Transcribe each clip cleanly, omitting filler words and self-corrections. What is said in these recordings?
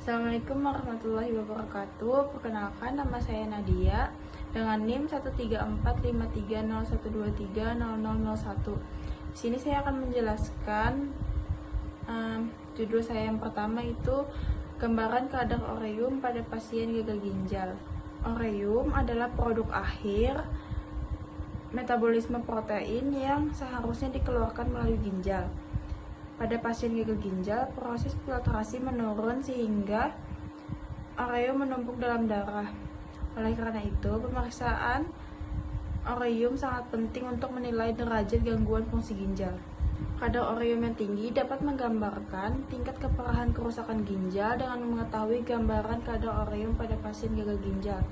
Assalamualaikum warahmatullahi wabarakatuh. Perkenalkan, nama saya Nadia dengan NIM 1345301230001. Di sini saya akan menjelaskan judul saya yang pertama itu gambaran kadar ureum pada pasien gagal ginjal. Ureum adalah produk akhir metabolisme protein yang seharusnya dikeluarkan melalui ginjal. Pada pasien gagal ginjal, proses filtrasi menurun sehingga ureum menumpuk dalam darah. Oleh karena itu, pemeriksaan ureum sangat penting untuk menilai derajat gangguan fungsi ginjal. Kadar ureum yang tinggi dapat menggambarkan tingkat keparahan kerusakan ginjal. Dengan mengetahui gambaran kadar ureum pada pasien gagal ginjal,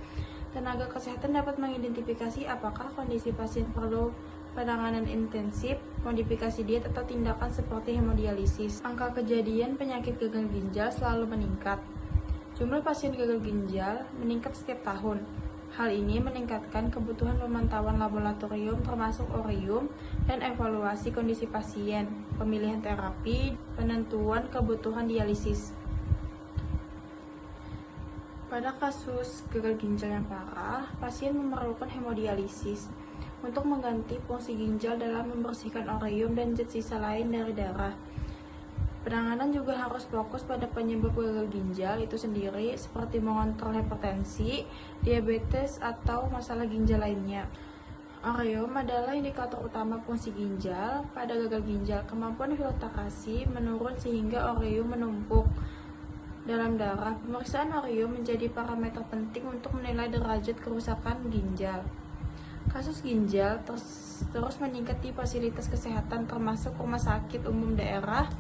tenaga kesehatan dapat mengidentifikasi apakah kondisi pasien perlu penanganan intensif, modifikasi diet, atau tindakan seperti hemodialisis. Angka kejadian penyakit gagal ginjal selalu meningkat. Jumlah pasien gagal ginjal meningkat setiap tahun. Hal ini meningkatkan kebutuhan pemantauan laboratorium termasuk ureum dan evaluasi kondisi pasien, pemilihan terapi, penentuan kebutuhan dialisis. Pada kasus gagal ginjal yang parah, pasien memerlukan hemodialisis untuk mengganti fungsi ginjal dalam membersihkan ureum dan zat sisa lain dari darah. Penanganan juga harus fokus pada penyebab gagal ginjal itu sendiri, seperti mengontrol hipertensi, diabetes, atau masalah ginjal lainnya. Ureum adalah indikator utama fungsi ginjal. Pada gagal ginjal, kemampuan filtrasi menurun sehingga ureum menumpuk dalam darah. Pemeriksaan ureum menjadi parameter penting untuk menilai derajat kerusakan ginjal. Kasus ginjal terus meningkat di fasilitas kesehatan termasuk rumah sakit umum daerah.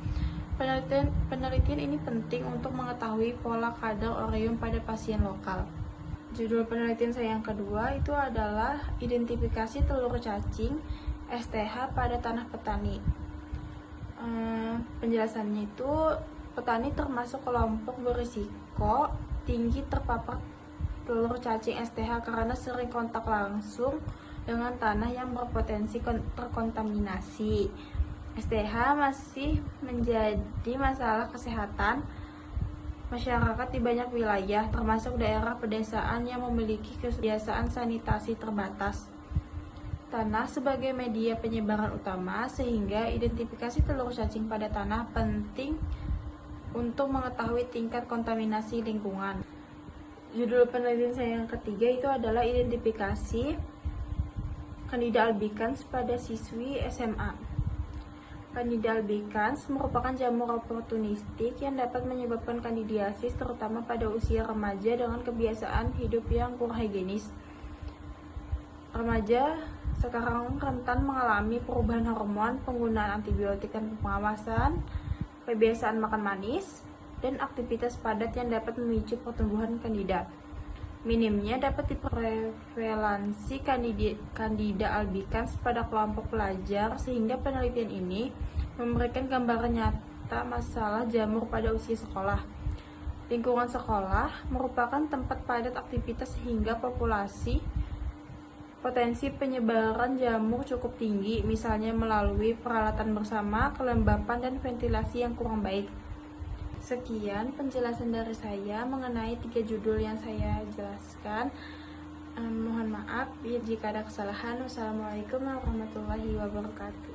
Penelitian ini penting untuk mengetahui pola kadar ureum pada pasien lokal. Judul penelitian saya yang kedua itu adalah identifikasi telur cacing STH pada tanah petani. Penjelasannya itu, petani termasuk kelompok berisiko tinggi terpapar telur cacing STH karena sering kontak langsung dengan tanah yang berpotensi terkontaminasi. STH masih menjadi masalah kesehatan masyarakat di banyak wilayah, termasuk daerah pedesaan yang memiliki kebiasaan sanitasi terbatas. Tanah sebagai media penyebaran utama, sehingga identifikasi telur cacing pada tanah penting untuk mengetahui tingkat kontaminasi lingkungan. Judul penelitian saya yang ketiga itu adalah identifikasi Candida albicans pada siswi SMA. Candida albicans merupakan jamur oportunistik yang dapat menyebabkan kandidiasis, terutama pada usia remaja dengan kebiasaan hidup yang kurang higienis. Remaja sekarang rentan mengalami perubahan hormon, penggunaan antibiotik dan pengawasan, kebiasaan makan manis, dan aktivitas padat yang dapat memicu pertumbuhan Candida. Minimnya dapat diprevalensi Candida albicans pada kelompok pelajar, sehingga penelitian ini memberikan gambaran nyata masalah jamur pada usia sekolah. Lingkungan sekolah merupakan tempat padat aktivitas sehingga potensi penyebaran jamur cukup tinggi, misalnya melalui peralatan bersama, kelembapan, dan ventilasi yang kurang baik. Sekian penjelasan dari saya mengenai 3 judul yang saya jelaskan. Mohon maaf jika ada kesalahan. Wassalamualaikum warahmatullahi wabarakatuh.